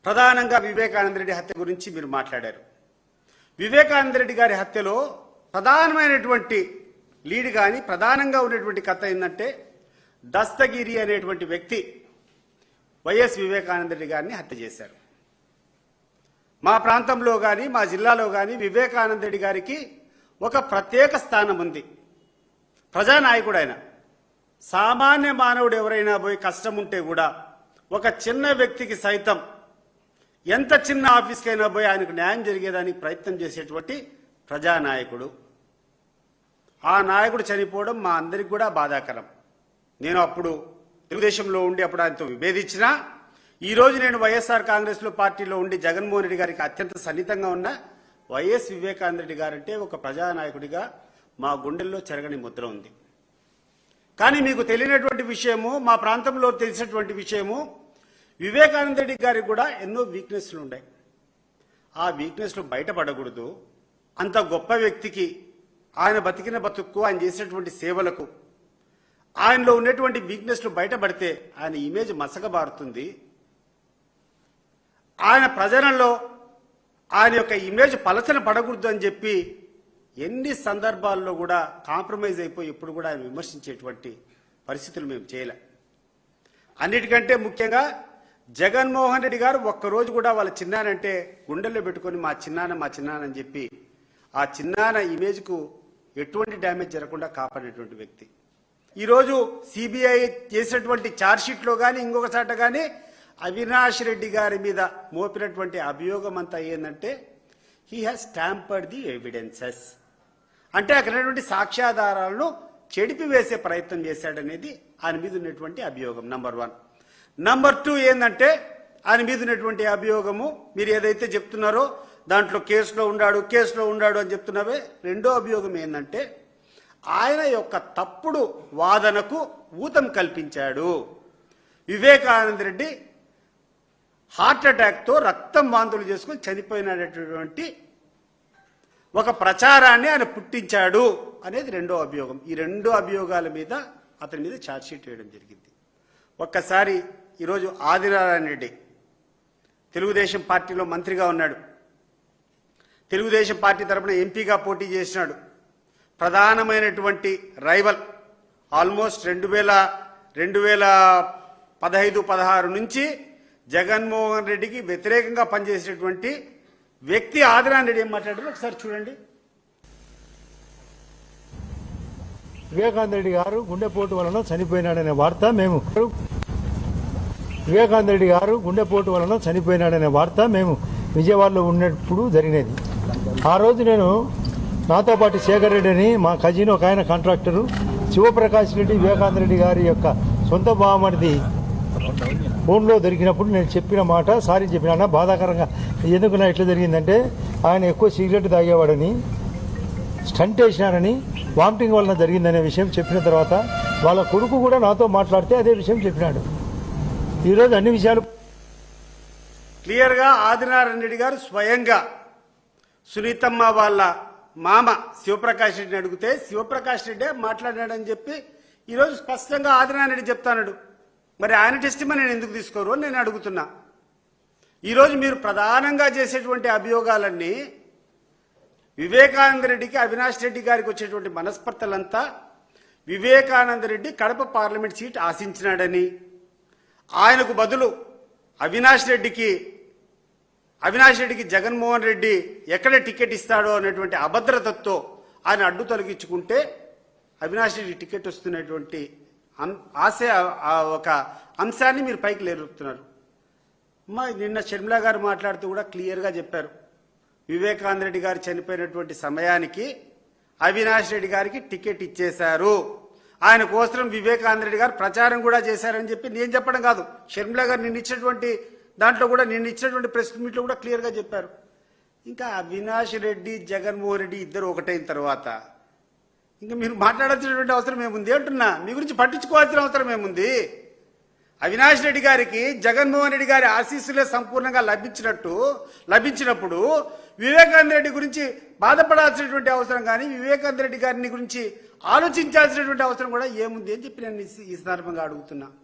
ప్రధానంగా వివేకానంద రెడ్డి హత్య గురించి మీరు మాట్లాడారు. వివేకానంద రెడ్డి గారి హత్యలో ప్రధానమైనటువంటి లీడ్ కానీ ప్రధానంగా ఉన్నటువంటి కథ ఏంటంటే దస్తగిరి అనేటువంటి వ్యక్తి వైఎస్ వివేకానంద రెడ్డి గారిని హత్య చేశారు. మా ప్రాంతంలో కానీ మా జిల్లాలో కానీ వివేకానంద రెడ్డి గారికి ఒక ప్రత్యేక స్థానం ఉంది. ప్రజానాయకుడు ఆయన. సామాన్య మానవుడు ఎవరైనా పోయి కష్టం ఉంటే కూడా ఒక చిన్న వ్యక్తికి సైతం ఎంత చిన్న ఆఫీస్కైనా పోయి ఆయనకు న్యాయం జరిగేదానికి ప్రయత్నం చేసేటువంటి ప్రజానాయకుడు. ఆ నాయకుడు చనిపోవడం మా అందరికి కూడా బాధాకరం. నేను అప్పుడు తెలుగుదేశంలో ఉండి అప్పుడు ఆయనతో విభేదించినా ఈరోజు నేను వైఎస్ఆర్ కాంగ్రెస్లో పార్టీలో ఉండి జగన్మోహన్ రెడ్డి గారికి అత్యంత సన్నిహితంగా ఉన్న వైఎస్ వివేకానంద రెడ్డి గారంటే ఒక ప్రజానాయకుడిగా మా గుండెల్లో చెరగని ముద్ర ఉంది. కానీ మీకు తెలియనటువంటి విషయము, మా ప్రాంతంలో తెలిసినటువంటి విషయము, వివేకానంద రెడ్డి గారికి కూడా ఎన్నో వీక్నెస్లు ఉన్నాయి. ఆ వీక్నెస్లు బయటపడకూడదు. అంత గొప్ప వ్యక్తికి ఆయన బతికిన బతుక్కు, ఆయన చేసినటువంటి సేవలకు, ఆయనలో ఉన్నటువంటి వీక్నెస్లు బయటపడితే ఆయన ఇమేజ్ మసకబారుతుంది. ఆయన ప్రజలలో ఆయన యొక్క ఇమేజ్ పలచన పడకూడదు అని చెప్పి ఎన్ని సందర్భాల్లో కూడా కాంప్రమైజ్ అయిపోయి ఇప్పుడు కూడా ఆయన విమర్శించేటువంటి పరిస్థితులు మేము చేయలే. అన్నిటికంటే ముఖ్యంగా జగన్మోహన్ రెడ్డి గారు ఒక్కరోజు కూడా వాళ్ళ చిన్నానంటే గుండెల్లో పెట్టుకొని మా చిన్నాన్న అని చెప్పి ఆ చిన్నాన్న ఇమేజ్కు ఎటువంటి డ్యామేజ్ జరగకుండా కాపాడేటువంటి వ్యక్తి. ఈరోజు సిబిఐ చేసినటువంటి ఛార్జ్షీట్లో కానీ ఇంకొక చాట కానీ అవినాష్ రెడ్డి గారి మీద మోపినటువంటి అభియోగం అంతా ఏంటంటే he has tampered the evidences, అంటే అక్కడ ఉన్నటువంటి సాక్ష్యాధారాలను చెడిపివేసే ప్రయత్నం చేశాడనేది ఆయన మీద ఉన్నటువంటి అభియోగం నంబర్ 1. నంబర్ 2 ఏంటంటే ఆయన మీద ఉన్నటువంటి అభియోగము మీరు ఏదైతే చెప్తున్నారో దాంట్లో కేసులో ఉండాడు అని చెప్తున్నావే. రెండో అభియోగం ఏంటంటే ఆయన యొక్క తప్పుడు వాదనకు ఊతం కల్పించాడు. వివేకానంద రెడ్డి హార్ట్ అటాక్తో రక్తం వాంతులు చేసుకుని చనిపోయినటువంటి ఒక ప్రచారాన్ని ఆయన పుట్టించాడు అనేది రెండో అభియోగం. ఈ రెండు అభియోగాల మీద అతని మీద ఛార్జ్షీట్ వేయడం జరిగింది. ఒక్కసారి ఈరోజు ఆదినారాయణ రెడ్డి తెలుగుదేశం పార్టీలో మంత్రిగా ఉన్నాడు. తెలుగుదేశం పార్టీ తరఫున ఎంపీగా పోటీ చేసినాడు. ప్రధానమైనటువంటి రైవల్ ఆల్మోస్ట్ 2015-16 నుంచి జగన్మోహన్ రెడ్డికి వ్యతిరేకంగా పనిచేసేటువంటి వ్యక్తి ఆదినారాయణ రెడ్డి ఏం మాట్లాడారు ఒకసారి చూడండి. వివేకానంద రెడ్డి గారు గుండెపోటు వలన చనిపోయినాడనే వార్త మేము విజయవాడలో ఉన్నప్పుడు జరిగినది. ఆ రోజు నేను నాతో పాటు శేఖర్ రెడ్డి అని మా కజిన్ ఒక ఆయన కాంట్రాక్టరు, శివప్రకాష్ రెడ్డి వివేకానంద రెడ్డి గారి యొక్క సొంత బావమరిది ఫోన్లో దొరికినప్పుడు నేను చెప్పిన మాట సారీ చెప్పినా బాధాకరంగా ఎందుకున్నా ఇట్లా జరిగిందంటే ఆయన ఎక్కువ సిగరెట్ తాగేవాడని, స్టంట్ వేసినారని, వామిటింగ్ వలన జరిగిందనే విషయం చెప్పిన తర్వాత వాళ్ళ కొడుకు కూడా నాతో మాట్లాడితే అదే విషయం చెప్పినాడు. ఈరోజు అన్ని విషయాలు క్లియర్గా ఆదినారాయణ రెడ్డి గారు స్వయంగా సునీతమ్మ వాళ్ళ మామ శివప్రకాష్ రెడ్డిని అడిగితే శివప్రకాష్ రెడ్డే మాట్లాడాడని చెప్పి ఈరోజు స్పష్టంగా ఆదినారాయణ రెడ్డి చెప్తాడు. మరి ఆయన టెస్టిమనీ నేను ఎందుకు తీసుకోరు అని నేను అడుగుతున్నా. ఈరోజు మీరు ప్రధానంగా చేసేటువంటి అభియోగాలన్నీ వివేకానంద రెడ్డికి అవినాష్ రెడ్డి గారికి వచ్చేటువంటి మనస్పర్ధలంతా వివేకానంద రెడ్డి కడప పార్లమెంట్ సీట్ ఆశించినాడని, ఆయనకు బదులు అవినాష్ రెడ్డికి జగన్మోహన్ రెడ్డి ఎక్కడ టికెట్ ఇస్తాడో అనేటువంటి అభద్రతతో ఆయన అడ్డు తొలగించుకుంటే అవినాష్ రెడ్డి టికెట్ వస్తున్నటువంటి ఒక అంశాన్ని మీరు పైకి లేరుతున్నారు. నిన్న షర్మిల గారు మాట్లాడుతూ కూడా క్లియర్గా చెప్పారు. వివేకానంద రెడ్డి గారు చనిపోయినటువంటి సమయానికి అవినాష్ రెడ్డి గారికి టికెట్ ఇచ్చేశారు, ఆయన కోసం వివేకానంద రెడ్డి గారు ప్రచారం కూడా చేశారని చెప్పి నేను చెప్పడం కాదు, షర్మిల గారు నిన్న ఇచ్చినటువంటి ప్రెస్ మీట్లో కూడా క్లియర్గా చెప్పారు. ఇంకా అవినాష్ రెడ్డి జగన్మోహన్ రెడ్డి ఇద్దరు ఒకటైన తర్వాత ఇంకా మీరు మాట్లాడాల్సినటువంటి అవసరం ఏముంది అంటున్నా. మీ గురించి పట్టించుకోవాల్సిన అవసరం ఏముంది? అవినాష్ రెడ్డి గారికి జగన్మోహన్ రెడ్డి గారి ఆశీస్సులే సంపూర్ణంగా లభించినప్పుడు వివేకానంద రెడ్డి గురించి బాధపడాల్సినటువంటి అవసరం కానీ వివేకానంద రెడ్డి గారిని గురించి ఆలోచించాల్సినటువంటి అవసరం కూడా ఏముంది అని చెప్పి నేను ఈ సందర్భంగా అడుగుతున్నా.